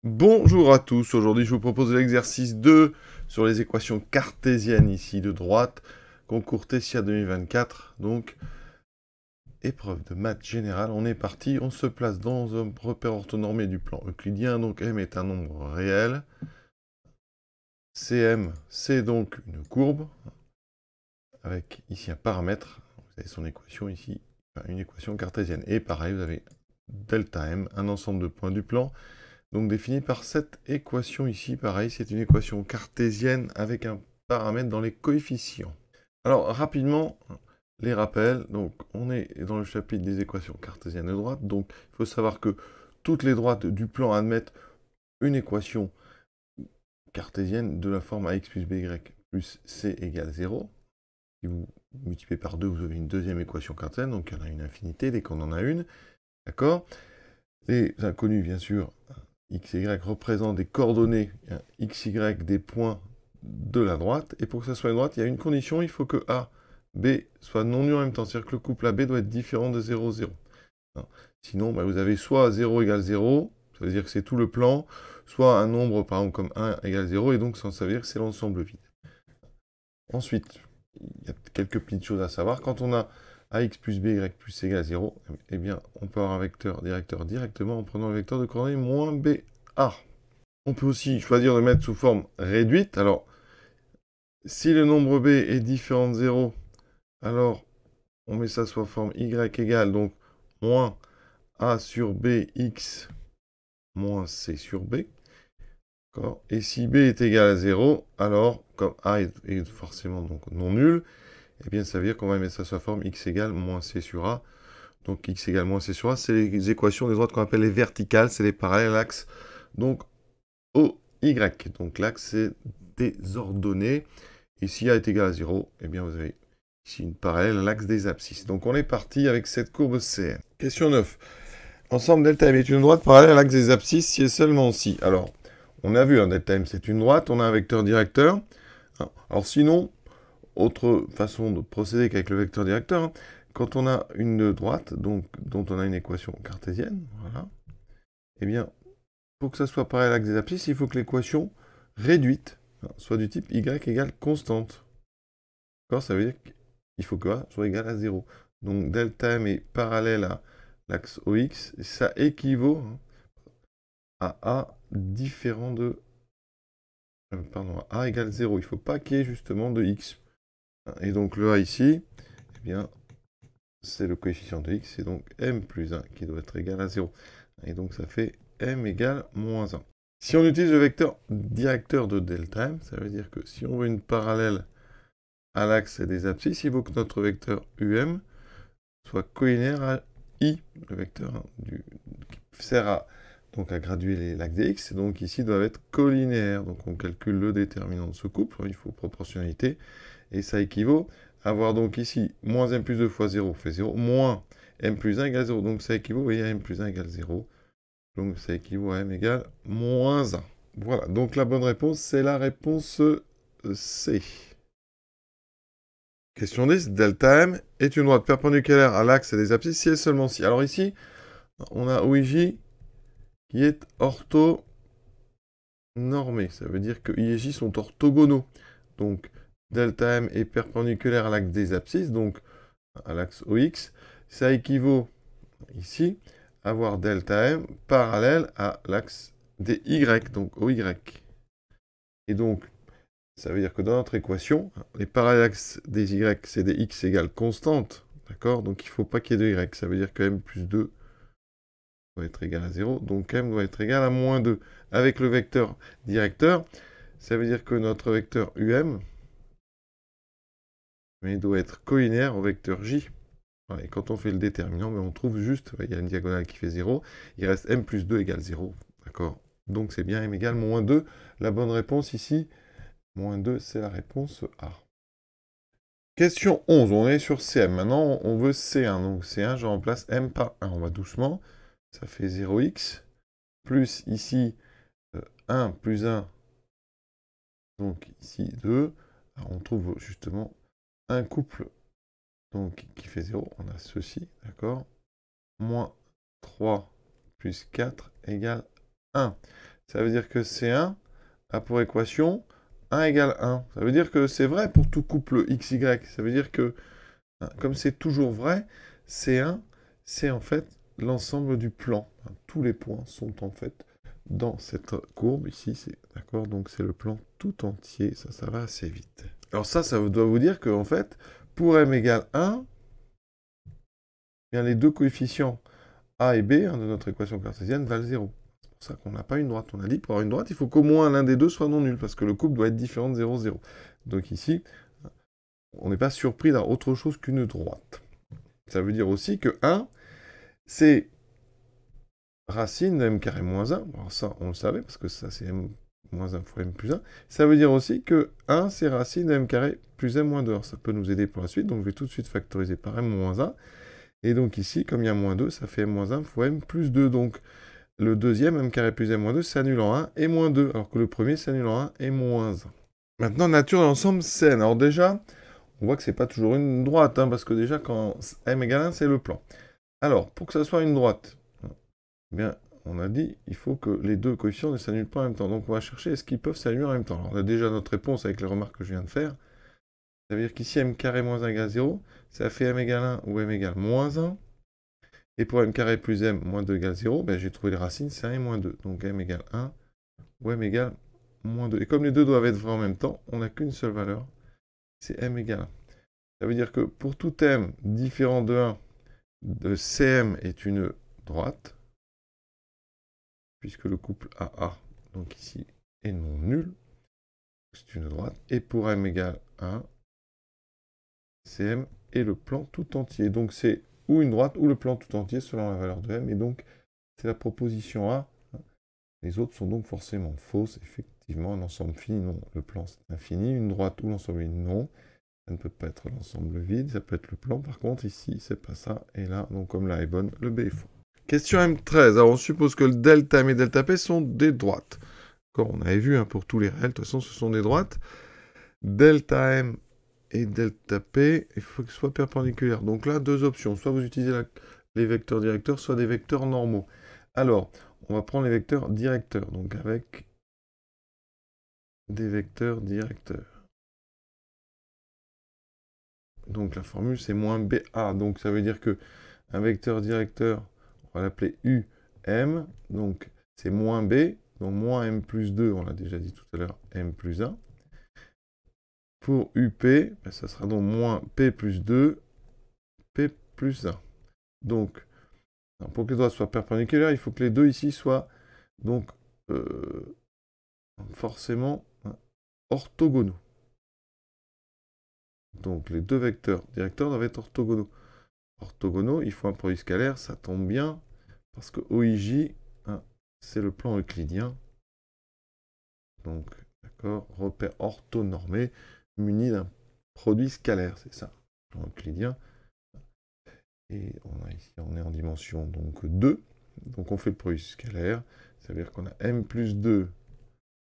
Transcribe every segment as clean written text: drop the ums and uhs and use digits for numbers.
Bonjour à tous, aujourd'hui je vous propose l'exercice 2 sur les équations cartésiennes ici de droite, concours Tessia 2024, donc épreuve de maths générale. On est parti, on se place dans un repère orthonormé du plan euclidien, donc m est un nombre réel, Cm c'est donc une courbe, avec ici un paramètre, vous avez son équation ici, une équation cartésienne, et pareil vous avez delta m, un ensemble de points du plan, donc défini par cette équation ici, pareil, c'est une équation cartésienne avec un paramètre dans les coefficients. Alors rapidement, les rappels, donc on est dans le chapitre des équations cartésiennes de droite, donc il faut savoir que toutes les droites du plan admettent une équation cartésienne de la forme ax plus by plus c égale 0. Si vous multipliez par 2, vous avez une deuxième équation cartésienne, donc il y en a une infinité dès qu'on en a une, d'accord? Les inconnus, bien sûr, x et y représentent des coordonnées, x, y, des points de la droite. Et pour que ça soit une droite, il y a une condition, il faut que A, B soit non nul en même temps. C'est-à-dire que le couple AB doit être différent de 0, 0. Sinon, vous avez soit 0 égale 0, ça veut dire que c'est tout le plan, soit un nombre, par exemple, comme 1 égale 0, et donc ça veut dire que c'est l'ensemble vide. Ensuite, il y a quelques petites choses à savoir. Quand on a ax plus by plus c égale 0, eh bien, on peut avoir un vecteur directeur directement en prenant le vecteur de coordonnées moins ba. On peut aussi choisir de mettre sous forme réduite. Alors, si le nombre b est différent de 0, alors on met ça sous forme y égale, donc moins a sur b x moins c sur b. Et si b est égal à 0, alors, comme a est forcément donc non nul, eh bien ça veut dire qu'on va mettre ça sous forme x égale moins c sur a. Donc x égale moins c sur a, c'est les équations des droites qu'on appelle les verticales, c'est les parallèles à l'axe. Donc OY. Donc l'axe c'est désordonné. Et si A est égal à 0, eh bien vous avez ici une parallèle à l'axe des abscisses. Donc on est parti avec cette courbe CM. Question 9. Ensemble delta M est une droite parallèle à l'axe des abscisses si et seulement si. Alors, on a vu, delta M c'est une droite, on a un vecteur directeur. Alors sinon, autre façon de procéder qu'avec le vecteur directeur, quand on a une droite, donc, dont on a une équation cartésienne, voilà, eh bien, pour que ça soit pareil à l'axe des abscisses, il faut que l'équation réduite soit du type y égale constante. D'accord? Ça veut dire qu'il faut que A soit égal à 0. Donc delta M est parallèle à l'axe OX, et ça équivaut à A différent de... pardon, à A égale 0. Il ne faut pas qu'il y ait justement de X. Et donc le A ici, eh bien, c'est le coefficient de X, c'est donc M plus 1 qui doit être égal à 0. Et donc ça fait M égale moins 1. Si on utilise le vecteur directeur de delta M, ça veut dire que si on veut une parallèle à l'axe des abscisses, il faut que notre vecteur UM soit collinaire à I, le vecteur qui sert donc à graduer l'axe des X, et donc ici doivent être collinaires. Donc on calcule le déterminant de ce couple, il faut proportionnalité, et ça équivaut à avoir donc ici moins M plus 2 fois 0 fait 0, moins M plus 1 égale 0, donc ça équivaut, vous voyez, à M plus 1 égale 0. Donc ça équivaut à M égale moins 1. Voilà, donc la bonne réponse, c'est la réponse C. Question 10, delta M est une droite perpendiculaire à l'axe des abscisses si et seulement si. Alors ici, on a OIJ qui est orthonormé. Ça veut dire que I et J sont orthogonaux. Donc delta M est perpendiculaire à l'axe des abscisses, donc à l'axe OX. Ça équivaut ici à avoir delta M parallèle à l'axe des Y, donc OY. Et donc, ça veut dire que dans notre équation, les parallèles des Y, c'est des X égale constante, d'accord? Donc il ne faut pas qu'il y ait de Y. Ça veut dire que M plus 2 doit être égal à 0, donc M doit être égal à moins 2. Avec le vecteur directeur, ça veut dire que notre vecteur UM doit être collinaire au vecteur J. Et quand on fait le déterminant, on trouve juste, il y a une diagonale qui fait 0, il reste M plus 2 égale 0, d'accord? Donc c'est bien M égale moins 2. La bonne réponse ici, moins 2, c'est la réponse A. Question 11, on est sur CM. Maintenant, on veut C1. Donc C1, je remplace M par 1. On va doucement. Ça fait 0x. Plus ici, 1 plus 1. Donc ici, 2. Alors, on trouve justement un couple donc, qui fait 0. On a ceci, d'accord? Moins 3 plus 4 égale 1. ça veut dire que C1 a pour équation 1 égale 1. Ça veut dire que c'est vrai pour tout couple XY. Ça veut dire que, comme c'est toujours vrai, C1, c'est en fait l'ensemble du plan. Tous les points sont en fait dans cette courbe ici. D'accord? Donc c'est le plan tout entier. Ça va assez vite. Alors ça doit vous dire qu'en fait, pour m égale 1, bien les deux coefficients a et b de notre équation cartésienne valent 0. C'est pour ça qu'on n'a pas une droite. On a dit, pour avoir une droite, il faut qu'au moins l'un des deux soit non nul, parce que le couple doit être différent de 0, 0. Donc ici, on n'est pas surpris d'avoir autre chose qu'une droite. Ça veut dire aussi que 1, c'est racine de m carré moins 1. Alors ça, on le savait, parce que ça, c'est m moins 1 fois m plus 1. Ça veut dire aussi que 1, c'est racine de m carré plus m moins 2. Alors ça peut nous aider pour la suite, donc je vais tout de suite factoriser par m moins 1. Et donc ici, comme il y a moins 2, ça fait m moins 1 fois m plus 2. Donc le deuxième, m carré plus m moins 2, s'annule en 1 et moins 2, alors que le premier s'annule en 1 et moins 1. Maintenant, nature de l'ensemble saine. Alors déjà, on voit que c'est pas toujours une droite, parce que déjà, quand m égale 1, c'est le plan. Alors, pour que ça soit une droite, eh bien, on a dit, il faut que les deux coefficients ne s'annulent pas en même temps. Donc on va chercher, est-ce qu'ils peuvent s'annuler en même temps? Alors on a déjà notre réponse avec les remarques que je viens de faire. Ça veut dire qu'ici, m carré moins 1 égale 0, ça fait m égale 1 ou m égale moins 1. Et pour m carré plus m moins 2 égale 0, ben, j'ai trouvé les racines, c'est 1 et moins 2. Donc m égale 1 ou m égale moins 2. Et comme les deux doivent être vrais en même temps, on n'a qu'une seule valeur, c'est m égale 1. Ça veut dire que pour tout m différent de 1, de Cm est une droite, puisque le couple AA, donc ici, est non nul. C'est une droite. Et pour m égale 1, Cm est le plan tout entier. Donc c'est ou une droite ou le plan tout entier selon la valeur de m. Et donc c'est la proposition A. Les autres sont donc forcément fausses. Effectivement, un ensemble fini, non. Le plan c'est infini. Une droite ou l'ensemble vide, non. Ça ne peut pas être l'ensemble vide. Ça peut être le plan. Par contre, ici, c'est pas ça. Et là, donc comme là est bonne, le B est faux. Question M13. Alors on suppose que le delta M et delta P sont des droites. On avait vu pour tous les réels, de toute façon, ce sont des droites. Delta M et delta P, il faut qu'ils soient perpendiculaires. Donc là, deux options. Soit vous utilisez les vecteurs directeurs, soit des vecteurs normaux. Alors, on va prendre les vecteurs directeurs. Donc avec des vecteurs directeurs. Donc la formule, c'est moins BA. Donc ça veut dire que un vecteur directeur, on va l'appeler UM. Donc c'est moins B. Donc moins M plus 2, on l'a déjà dit tout à l'heure, M plus 1. Pour UP, ça sera donc moins P plus 2, P plus 1. Donc, pour que les droites soient perpendiculaires, il faut que les deux ici soient donc forcément orthogonaux. Donc les deux vecteurs directeurs doivent être orthogonaux. Orthogonaux, il faut un produit scalaire, ça tombe bien, parce que OIJ, c'est le plan euclidien. Donc, d'accord, repère orthonormé, muni d'un produit scalaire, c'est ça, plan euclidien. Et on est en dimension donc 2. Donc on fait le produit scalaire. Ça veut dire qu'on a m plus 2,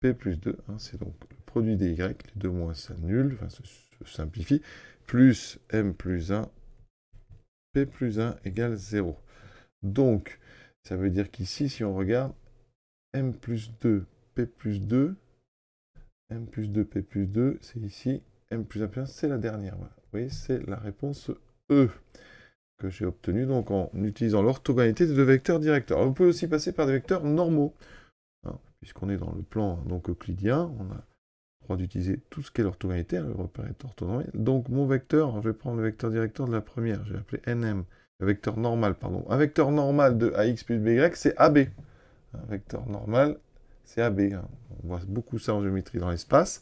p plus 2. C'est donc le produit des y. Les deux moins s'annulent, enfin se simplifient. Plus m plus 1, p plus 1 égale 0. Donc, ça veut dire qu'ici, si on regarde, m plus 2, p plus 2, m plus 2, p plus 2, c'est ici, m plus 1 plus 1, c'est la dernière. Voilà. Vous voyez, c'est la réponse E que j'ai obtenu donc en utilisant l'orthogonalité des deux vecteurs directeurs. Alors, vous pouvez aussi passer par des vecteurs normaux, puisqu'on est dans le plan donc euclidien, on a le droit d'utiliser tout ce qu'est l'orthogonalité, le repère est orthonormé. Donc mon vecteur, je vais prendre le vecteur directeur de la première, je vais l'appeler NM, le vecteur normal, pardon. Un vecteur normal de AX plus BY, c'est AB. Un vecteur normal, c'est AB. On voit beaucoup ça en géométrie dans l'espace.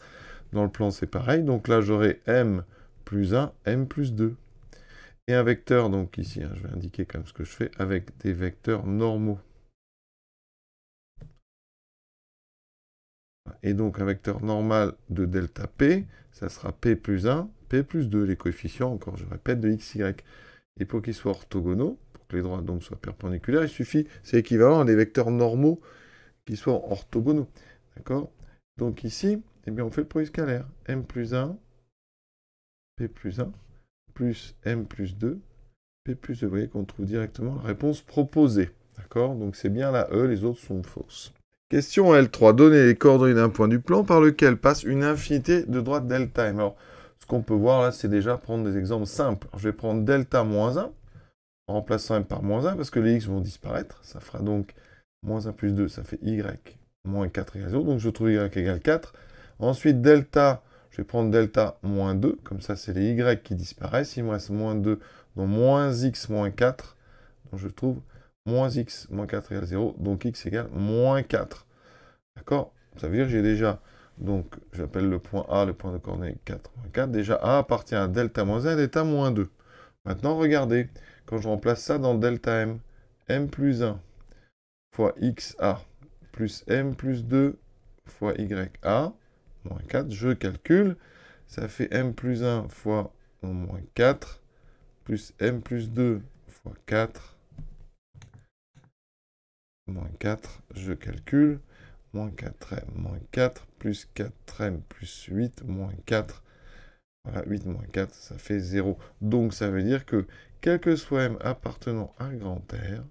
Dans le plan, c'est pareil. Donc là, j'aurai M plus 1, M plus 2. Et un vecteur, donc ici, je vais indiquer comme ce que je fais, avec des vecteurs normaux. Et donc un vecteur normal de delta P, ça sera P plus 1, P plus 2, les coefficients, encore je répète, de x, y. Et pour qu'ils soient orthogonaux, pour que les droites donc soient perpendiculaires, il suffit, c'est équivalent à des vecteurs normaux qui soient orthogonaux. D'accord? Donc ici, eh bien, on fait le produit scalaire. M plus 1, P plus 1, plus M plus 2, P plus 2. Vous voyez qu'on trouve directement la réponse proposée. D'accord? Donc c'est bien la E, les autres sont fausses. Question L3. Donner les coordonnées d'un point du plan par lequel passe une infinité de droites delta m. Alors, ce qu'on peut voir là, c'est déjà prendre des exemples simples. Alors, je vais prendre delta moins 1, en remplaçant m par moins 1, parce que les x vont disparaître. Ça fera donc moins 1 plus 2, ça fait y moins 4 égale 0. Donc, je trouve y égale 4. Ensuite, delta, je vais prendre delta moins 2. Comme ça, c'est les y qui disparaissent. Il me reste moins 2, donc moins x moins 4. Donc, je trouve moins x moins 4 égale 0. Donc, x égale moins 4. D'accord? Ça veut dire que j'ai déjà, donc j'appelle le point A, le point de coordonnées 4, moins 4. Déjà, A appartient à delta moins 1 et delta moins 2. Maintenant, regardez, quand je remplace ça dans delta m, m plus 1 fois xa plus m plus 2 fois ya, moins 4, je calcule, ça fait m plus 1 fois moins 4, plus m plus 2 fois 4, moins 4, je calcule, moins 4m moins 4, plus 4m plus 8, moins 4. Voilà, 8 moins 4, ça fait 0. Donc, ça veut dire que, quel que soit m appartenant à grand R,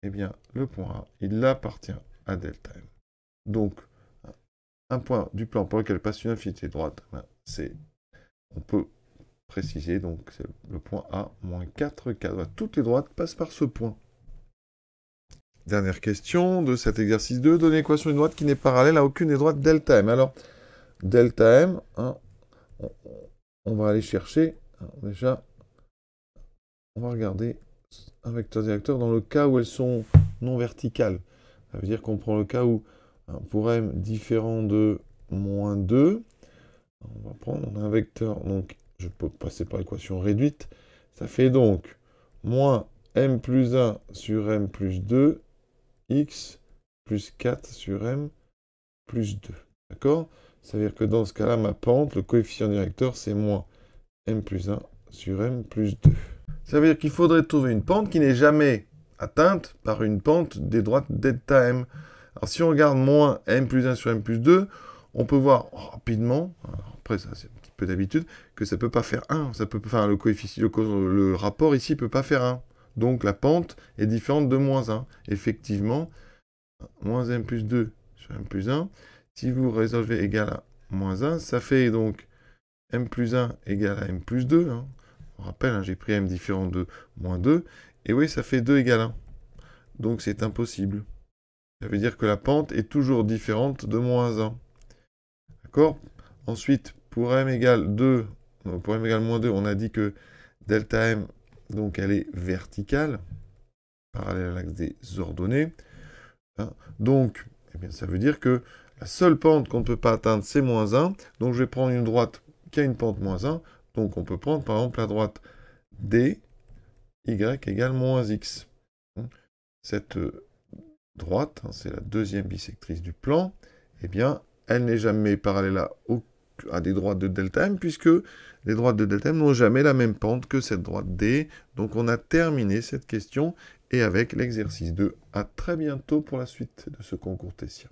eh bien, le point A, il appartient à delta m. Donc, un point du plan pour lequel passe une infinité droite, on peut préciser, donc, c'est le point A moins 4, 4. Voilà, toutes les droites passent par ce point. Dernière question de cet exercice 2. Donner l'équation d'une droite qui n'est parallèle à aucune des droites delta m. Alors, delta m, hein, on va aller chercher, déjà, on va regarder un vecteur directeur dans le cas où elles sont non verticales. Ça veut dire qu'on prend le cas où, pour m différent de moins 2, on va prendre un vecteur, donc je peux passer par l'équation réduite, ça fait donc moins m plus 1 sur m plus 2, x plus 4 sur m plus 2. D'accord? Ça veut dire que dans ce cas-là, ma pente, le coefficient directeur, c'est moins m plus 1 sur m plus 2. Ça veut dire qu'il faudrait trouver une pente qui n'est jamais atteinte par une pente des droites delta m. Alors si on regarde moins m plus 1 sur m plus 2, on peut voir rapidement, après ça c'est un petit peu d'habitude, que ça ne peut pas faire 1. Ça peut, enfin, le coefficient, le rapport ici ne peut pas faire 1. Donc la pente est différente de moins 1. Effectivement, moins m plus 2 sur m plus 1, si vous résolvez égal à moins 1, ça fait donc m plus 1 égale à m plus 2. Hein. On rappelle, hein, j'ai pris m différent de moins 2. Et oui, ça fait 2 égale 1. Donc c'est impossible. Ça veut dire que la pente est toujours différente de moins 1. D'accord? Ensuite, pour m égale 2, pour m égale moins 2, on a dit que delta m, donc elle est verticale, parallèle à l'axe des ordonnées. Hein. Donc, eh bien, ça veut dire que la seule pente qu'on ne peut pas atteindre, c'est moins 1. Donc, je vais prendre une droite qui a une pente moins 1. Donc, on peut prendre, par exemple, la droite D, Y égale moins X. Cette droite, hein, c'est la deuxième bisectrice du plan, eh bien, elle n'est jamais parallèle à des droites de delta m, puisque les droites de delta m n'ont jamais la même pente que cette droite D. Donc, on a terminé cette question, et avec l'exercice 2, à très bientôt pour la suite de ce concours Tessien.